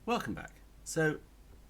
Welcome back. So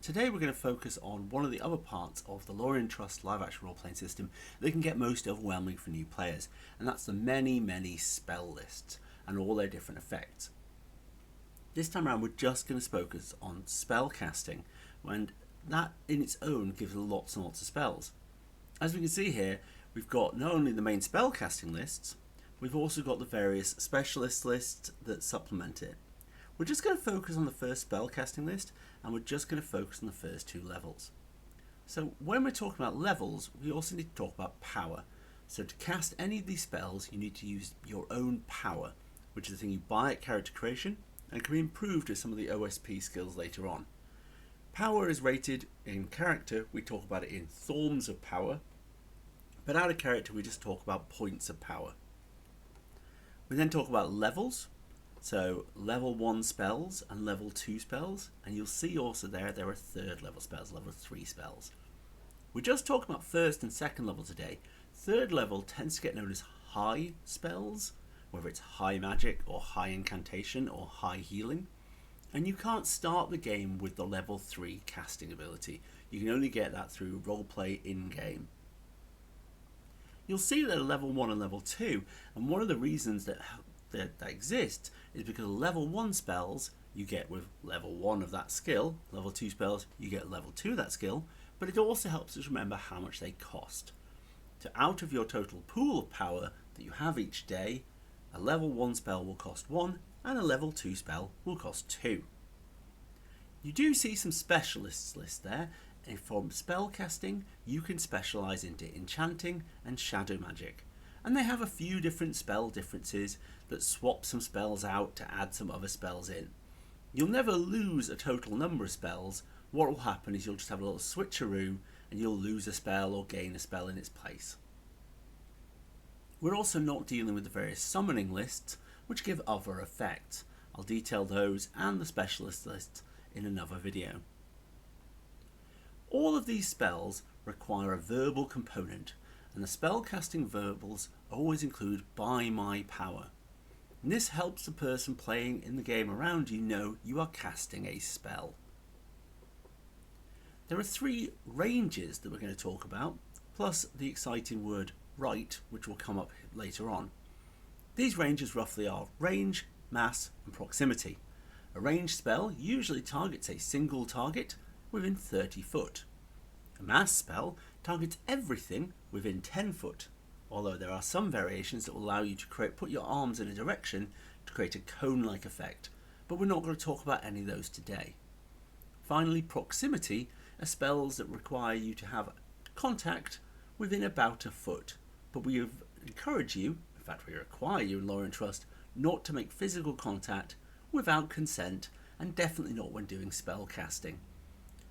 today we're going to focus on one of the other parts of the Lorien Trust live action role-playing system that can get most overwhelming for new players, and that's the many spell lists and all their different effects. This time around we're just going to focus on spell casting, and that in its own gives lots and lots of spells. As we can see here, we've got not only the main spell casting lists, we've also got the various specialist lists that supplement it. We're just going to focus on the first spellcasting list, and we're just going to focus on the first two levels. So when we're talking about levels, we also need to talk about power. So to cast any of these spells, you need to use your own power, which is the thing you buy at character creation and can be improved with some of the OSP skills later on. Power is rated in character, we talk about it in thorns of power, but out of character we just talk about points of power. We then talk about levels. So level 1 spells and level 2 spells, and you'll see also there are third level spells, level 3 spells. We're just talking about first and second level today. Third level tends to get known as high spells, whether it's high magic or high incantation or high healing. And you can't start the game with the level 3 casting ability. You can only get that through roleplay in-game. You'll see that level 1 and level 2, and one of the reasons that exists is because level 1 spells you get with level 1 of that skill, level 2 spells you get level 2 of that skill, but it also helps us remember how much they cost. So out of your total pool of power that you have each day, a level 1 spell will cost 1 and a level 2 spell will cost 2. You do see some specialists list there, and from spell casting you can specialise into enchanting and shadow magic. And they have a few different spell differences that swap some spells out to add some other spells in. You'll never lose a total number of spells. What will happen is you'll just have a little switcheroo and you'll lose a spell or gain a spell in its place. We're also not dealing with the various summoning lists which give other effects. I'll detail those and the specialist lists in another video. All of these spells require a verbal component, and the spellcasting verbals always include "by my power." And this helps the person playing in the game around you know you are casting a spell. There are 3 ranges that we're going to talk about, plus the exciting word right, which will come up later on. These ranges roughly are range, mass and proximity. A ranged spell usually targets a single target within 30 foot. A mass spell targets everything within 10 foot, although there are some variations that will allow you to put your arms in a direction to create a cone-like effect, but we're not going to talk about any of those today. Finally, proximity are spells that require you to have contact within about a foot, but we encourage you, in fact we require you in Lorien Trust, not to make physical contact without consent, and definitely not when doing spell casting.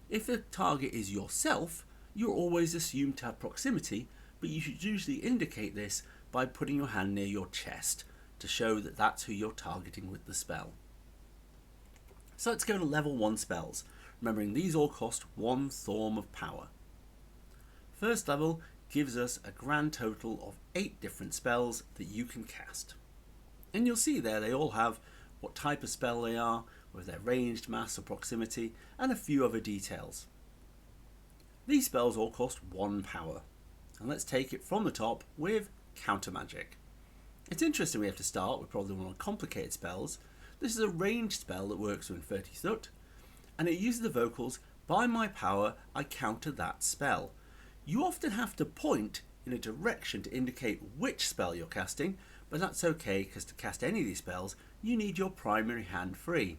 If the target is yourself, you're always assumed to have proximity, but you should usually indicate this by putting your hand near your chest to show that that's who you're targeting with the spell. So let's go to level 1 spells, remembering these all cost 1 thorn of power. First level gives us a grand total of 8 different spells that you can cast. And you'll see there they all have what type of spell they are, with their ranged, mass or proximity, and a few other details. These spells all cost 1 power. And let's take it from the top with counter magic. It's interesting we have to start with probably one of the complicated spells. This is a ranged spell that works within 30 foot, and it uses the vocals, "by my power I counter that spell." You often have to point in a direction to indicate which spell you're casting, but that's okay because to cast any of these spells you need your primary hand free.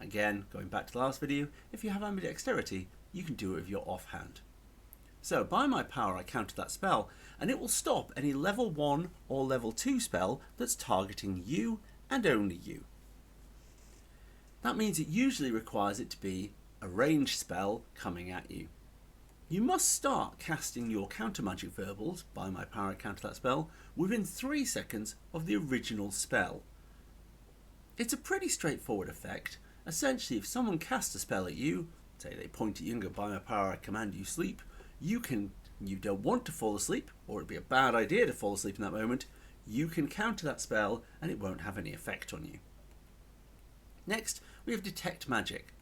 Again, going back to the last video, if you have ambidexterity, you can do it with your offhand. So, by my power I counter that spell, and it will stop any level 1 or level 2 spell that's targeting you and only you. That means it usually requires it to be a ranged spell coming at you. You must start casting your counter magic verbals, "by my power I counter that spell," within 3 seconds of the original spell. It's a pretty straightforward effect. Essentially, if someone casts a spell at you, say they point at you and go, "by my power I command you sleep," you don't want to fall asleep, or it'd be a bad idea to fall asleep in that moment, you can counter that spell and it won't have any effect on you. Next, we have detect magic.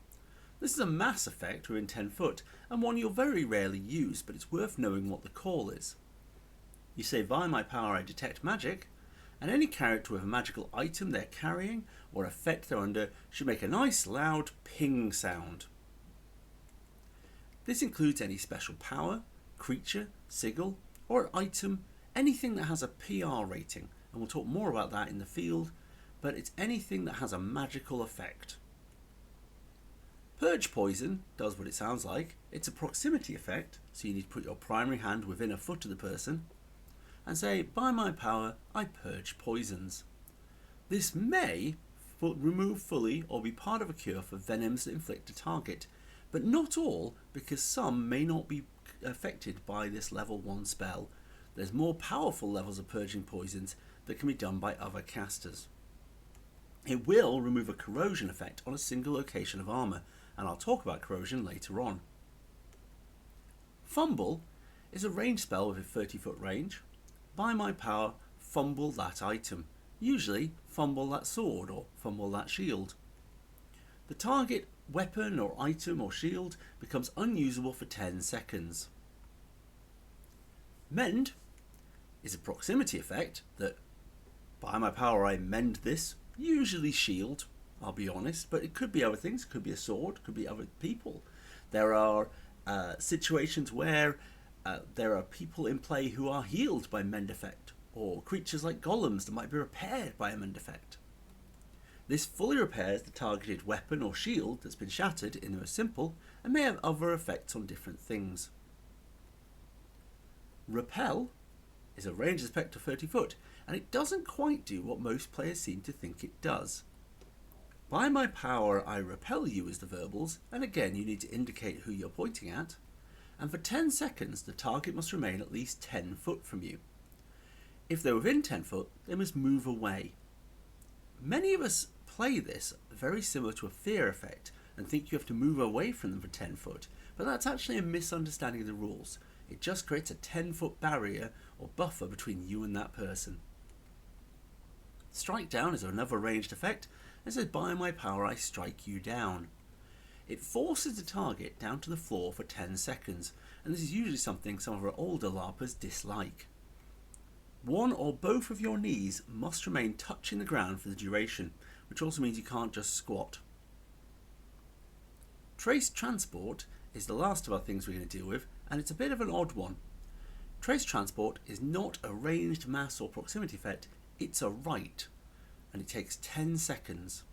This is a mass effect within 10 foot and one you'll very rarely use, but it's worth knowing what the call is. You say, by my power I detect magic, and any character with a magical item they're carrying or effect they're under should make a nice loud ping sound. This includes any special power, creature, sigil, or item, anything that has a PR rating, and we'll talk more about that in the field, but it's anything that has a magical effect. Purge Poison does what it sounds like. It's a proximity effect, so you need to put your primary hand within a foot of the person and say, by my power, I purge poisons. This may remove fully or be part of a cure for venoms that inflict a target, but not all, because some may not be affected by this level 1 spell. There's more powerful levels of purging poisons that can be done by other casters. It will remove a corrosion effect on a single location of armour, and I'll talk about corrosion later on. Fumble is a range spell with a 30-foot range. By my power, fumble that item. Usually, fumble that sword or fumble that shield. The target weapon or item or shield becomes unusable for 10 seconds. Mend is a proximity effect that, by my power I mend this, usually shield, I'll be honest, but it could be other things, it could be a sword, it could be other people. There are situations where there are people in play who are healed by mend effect, or creatures like golems that might be repaired by a mend effect. This fully repairs the targeted weapon or shield that's been shattered in the most simple, and may have other effects on different things. Repel is a ranged effect of 30 foot, and it doesn't quite do what most players seem to think it does. By my power I repel you is the verbals, and again you need to indicate who you're pointing at, and for 10 seconds the target must remain at least 10 foot from you. If they're within 10 foot, they must move away. Many of us play this very similar to a fear effect and think you have to move away from them for 10 foot, but that's actually a misunderstanding of the rules. It just creates a 10-foot barrier or buffer between you and that person. Strike down is another ranged effect and says, by my power I strike you down. It forces the target down to the floor for 10 seconds, and this is usually something some of our older LARPers dislike. One or both of your knees must remain touching the ground for the duration, which also means you can't just squat. Trace Transport is the last of our things we're going to deal with, and it's a bit of an odd one. Trace Transport is not a ranged mass or proximity effect, it's a rite, and it takes 10 seconds.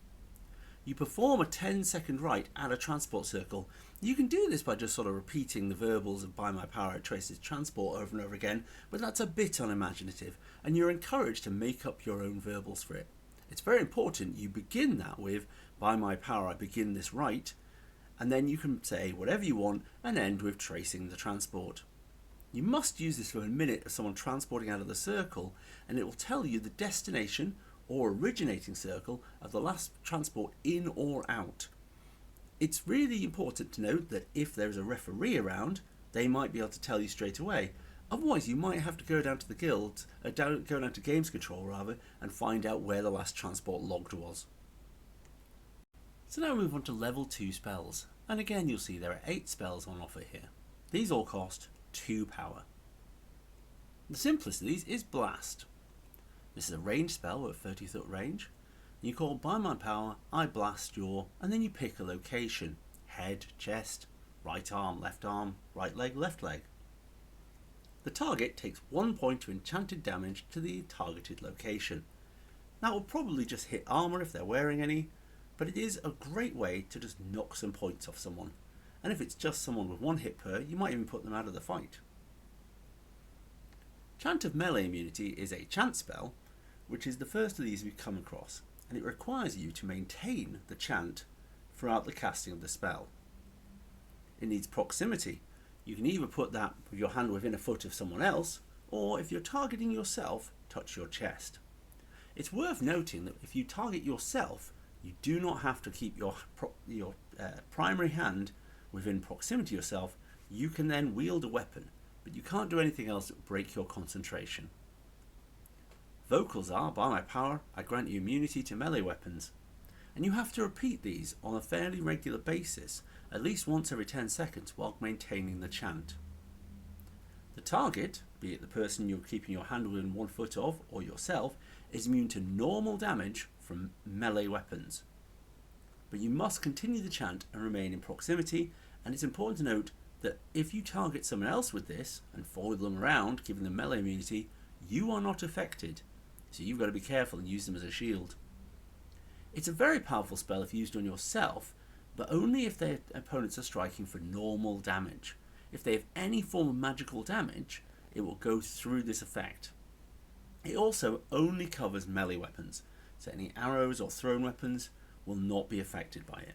You perform a 10-second rite at a transport circle. You can do this by just sort of repeating the verbals of by my power it traces transport over and over again, but that's a bit unimaginative, and you're encouraged to make up your own verbals for it. It's very important you begin that with, by my power I begin this rite, and then you can say whatever you want and end with tracing the transport. You must use this for a minute of someone transporting out of the circle, and it will tell you the destination or originating circle of the last transport in or out. It's really important to note that if there's a referee around, they might be able to tell you straight away. Otherwise you might have to go down to the guild, go down to games control rather, and find out where the last transport logged was. So now we move on to level 2 spells, and again you'll see there are 8 spells on offer here. These all cost 2 power. The simplest of these is Blast. This is a ranged spell with a 30-foot range. You call by my power, I blast your, and then you pick a location. Head, chest, right arm, right leg, left leg. The target takes 1 point of enchanted damage to the targeted location. That will probably just hit armour if they're wearing any, but it is a great way to just knock some points off someone. And if it's just someone with 1 hit per, you might even put them out of the fight. Chant of Melee Immunity is a chant spell, which is the first of these we've come across, and it requires you to maintain the chant throughout the casting of the spell. It needs proximity. You can either put that with your hand within a foot of someone else, or if you're targeting yourself, touch your chest. It's worth noting that if you target yourself, you do not have to keep your primary hand within proximity to yourself. You can then wield a weapon, but you can't do anything else that will break your concentration. Vocals are, by my power, I grant you immunity to melee weapons. and you have to repeat these on a fairly regular basis, at least once every 10 seconds, while maintaining the chant. The target, be it the person you're keeping your hand within 1 foot of or yourself, is immune to normal damage from melee weapons. But you must continue the chant and remain in proximity, and it's important to note that if you target someone else with this and follow them around, giving them melee immunity, you are not affected, so you've got to be careful and use them as a shield. It's a very powerful spell if used on yourself, but only if their opponents are striking for normal damage. If they have any form of magical damage, it will go through this effect. It also only covers melee weapons, so any arrows or thrown weapons will not be affected by it.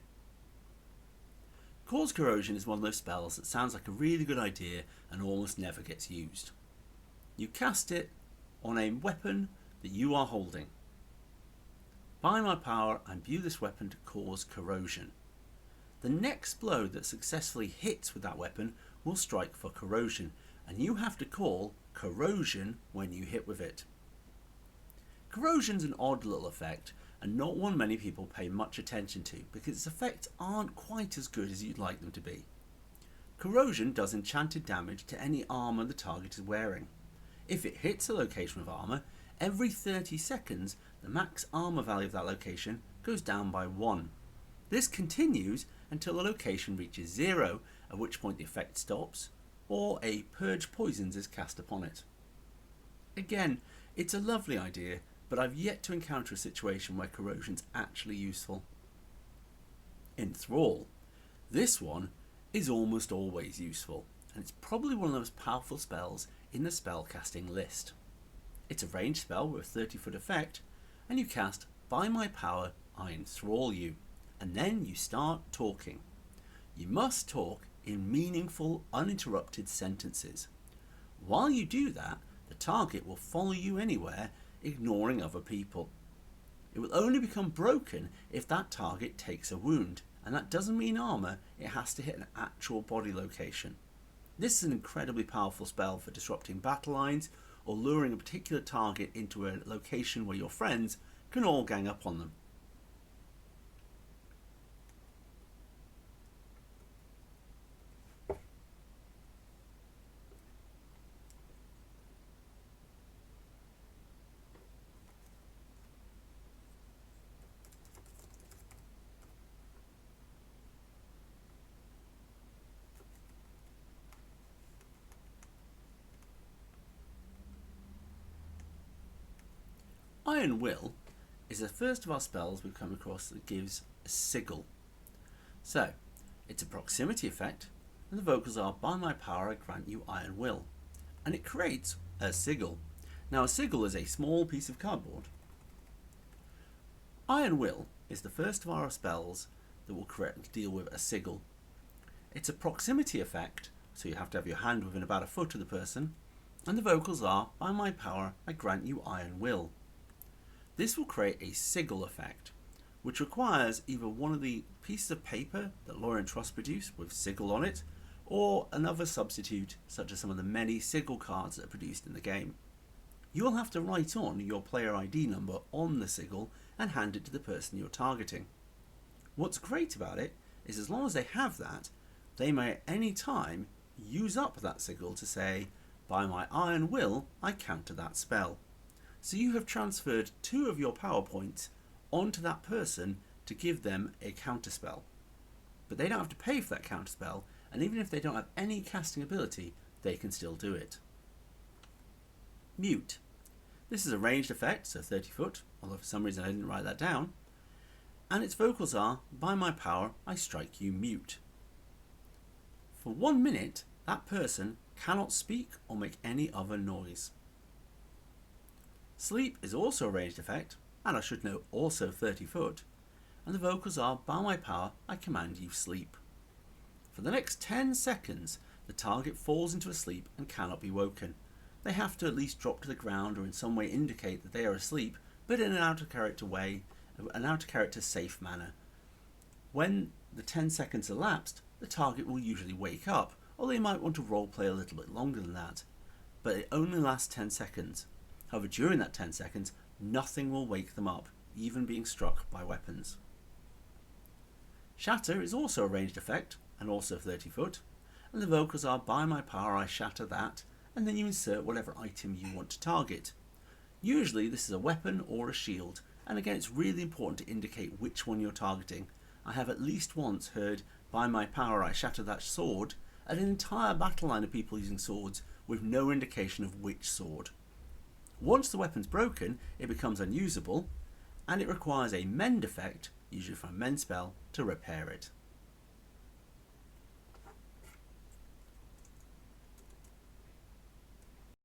Cause Corrosion is one of those spells that sounds like a really good idea and almost never gets used. You cast it on a weapon that you are holding. By my power, I imbue this weapon to cause corrosion. The next blow that successfully hits with that weapon will strike for corrosion, and you have to call corrosion when you hit with it. Corrosion's an odd little effect, and not one many people pay much attention to because its effects aren't quite as good as you'd like them to be. Corrosion does enchanted damage to any armour the target is wearing. If it hits a location with armour, every 30 seconds the max armour value of that location goes down by 1. This continues until the location reaches 0, at which point the effect stops, or a Purge Poisons is cast upon it. Again, it's a lovely idea, but I've yet to encounter a situation where corrosion's actually useful. Enthrall. This one is almost always useful, and it's probably one of the most powerful spells in the spellcasting list. It's a ranged spell with a 30-foot effect, and you cast By my power, I enthrall you, and then you start talking. You must talk in meaningful, uninterrupted sentences. While you do that, the target will follow you anywhere, ignoring other people. It will only become broken if that target takes a wound, and that doesn't mean armour, it has to hit an actual body location. This is an incredibly powerful spell for disrupting battle lines or luring a particular target into a location where your friends can all gang up on them. Iron Will is the first of our spells we've come across that gives a sigil. So, it's a proximity effect, and the vocals are By my power I grant you Iron Will, and it creates a sigil. Now a sigil is a small piece of cardboard. Iron Will is the first of our spells that will deal with a sigil. It's a proximity effect, so you have to have your hand within about a foot of the person, and the vocals are By my power I grant you Iron Will. This will create a sigil effect, which requires either one of the pieces of paper that Lorien Trust produced with sigil on it, or another substitute such as some of the many sigil cards that are produced in the game. You will have to write on your player ID number on the sigil and hand it to the person you're targeting. What's great about it is as long as they have that, they may at any time use up that sigil to say, By my Iron Will I counter that spell. So you have transferred 2 of your power points onto that person to give them a counterspell. But they don't have to pay for that counterspell, and even if they don't have any casting ability, they can still do it. Mute. This is a ranged effect, so 30 foot, although for some reason I didn't write that down. And its vocals are, By my power, I strike you mute. For 1 minute, that person cannot speak or make any other noise. Sleep is also a ranged effect, and I should note also 30 foot, and the vocals are By my power I command you sleep. For the next 10 seconds the target falls into a sleep and cannot be woken. They have to at least drop to the ground or in some way indicate that they are asleep, but in an out of character way, an out of character safe manner. When the 10 seconds elapsed, the target will usually wake up, or they might want to roleplay a little bit longer than that, but it only lasts 10 seconds. However, during that 10 seconds, nothing will wake them up, even being struck by weapons. Shatter is also a ranged effect, and also 30 foot, and the vocals are by my power I shatter that, and then you insert whatever item you want to target. Usually this is a weapon or a shield, and again it's really important to indicate which one you're targeting. I have at least once heard by my power I shatter that sword, and an entire battle line of people using swords with no indication of which sword. Once the weapon's broken, it becomes unusable, and it requires a mend effect, usually from a mend spell, to repair it.